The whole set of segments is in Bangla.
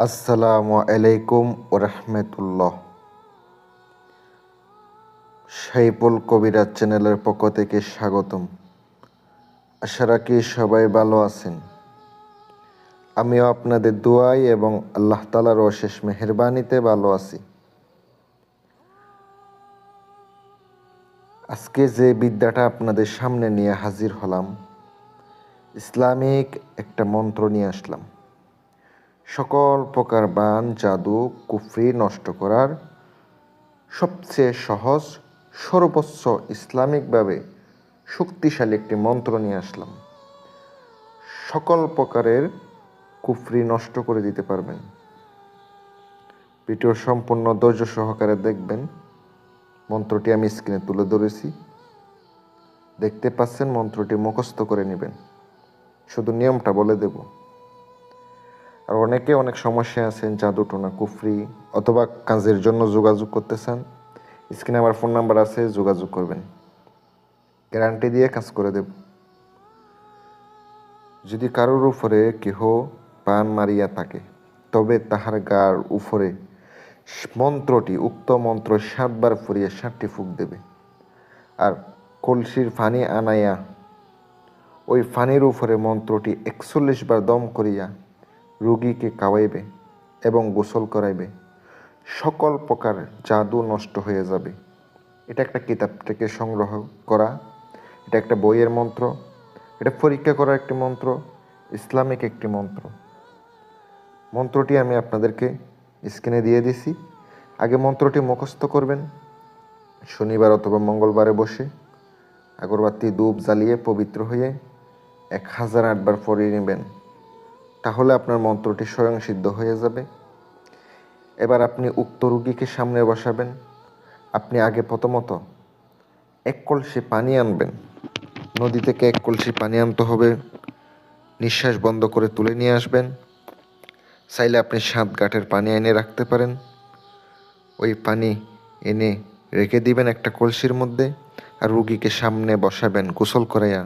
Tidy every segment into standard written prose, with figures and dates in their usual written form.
আসসালামু আলাইকুম ওরহমতুল্লাহ। সাইফুল কবিরাজ চ্যানেলের পক্ষ থেকে স্বাগতম। আশা রাখি সবাই ভালো আছেন। আমিও আপনাদের দোয়াই এবং আল্লাহ তাআলার অশেষ মেহেরবানিতে ভালো আছি। আজকে যে বিদ্যাটা আপনাদের সামনে নিয়ে হাজির হলাম, ইসলামিক একটা মন্ত্র নিয়ে আসলাম। সকল প্রকার বান, জাদু, কুফরি নষ্ট করার সবচেয়ে সহজ, সর্বোচ্চ ইসলামিকভাবে শক্তিশালী একটি মন্ত্র নিয়ে আসলাম। সকল প্রকারের কুফরি নষ্ট করে দিতে পারবেন। ভিডিও সম্পূর্ণ ধৈর্য সহকারে দেখবেন। মন্ত্রটি আমি স্ক্রিনে তুলে ধরেছি, দেখতে পাচ্ছেন। মন্ত্রটি মুখস্থ করে নেবেন, শুধু নিয়মটা বলে দেব। আর অনেকে অনেক সমস্যায় আছেন, জাদুটোনা, কুফরি অথবা কাজের জন্য যোগাযোগ করতে চান, স্ক্রিনে আমার ফোন নাম্বার আছে, যোগাযোগ করবেন। গ্যারান্টি দিয়ে কাজ করে দেব। যদি কারোর উপরে কেহ পান মারিয়া থাকে, তবে তাহার গার উপরে মন্ত্রটি, উক্ত মন্ত্র 7 বার পড়িয়া 7টি ফুঁক দেবে। আর কলসির পানি আনাইয়া ওই পানির উপরে মন্ত্রটি 41 বার দম করিয়া রোগীকে খাওয়াইবে এবং গোসল করাইবে। সকল প্রকার জাদু নষ্ট হয়ে যাবে। এটা একটা কিতাব থেকে সংগ্রহ করা, এটা একটা বইয়ের মন্ত্র, এটা পরীক্ষা করা একটি মন্ত্র, ইসলামিক একটি মন্ত্র। মন্ত্রটি আমি আপনাদেরকে স্ক্রিনে দিয়ে দিছি। আগে মন্ত্রটি মুখস্থ করবেন। শনিবার অথবা মঙ্গলবারে বসে আগরবাতি ধূপ জ্বালিয়ে পবিত্র হয়ে 1008 বার পড়িয়ে নেবেন। তাহলে আপনার মন্ত্রটি স্বয়ং সিদ্ধ হয়ে যাবে। এবার আপনি উক্ত রোগীকে সামনে বসাবেন। আপনি আগে প্রথমত 1 কলসি পানি আনবেন। নদী থেকে 1 কলসি পানি আনতে হবে। নিঃশ্বাস বন্ধ করে তুলে নিয়ে আসবেন। চাইলে আপনি 7 ঘাটের পানি এনে রাখতে পারেন। ওই পানি এনে রেখে দিবেন একটা কলসির মধ্যে, আর রুগীকে সামনে বসাবেন গোসল করাইয়া।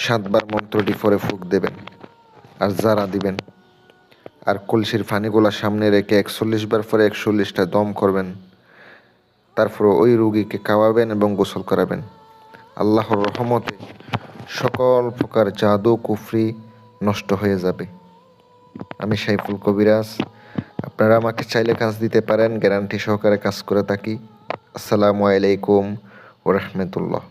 7 বার মন্ত্রটি পরে ফুঁক দেবেন আর জারা দিবেন। আর কলসির পানিগুলা সামনে রেখে 41 বার পরে 41টা দম করবেন। তারপর ওই রুগীকে খাওয়াবেন এবং গোসল করাবেন। আল্লাহর রহমতে সকল প্রকার জাদু, কুফরি নষ্ট হয়ে যাবে। আমি সাইফুল কবিরাজ। আপনারা আমাকে চাইলে কাজ দিতে পারেন, গ্যারান্টি সহকারে কাজ করে থাকি। আসসালামু আলাইকুম ওরহমতুল্লাহ।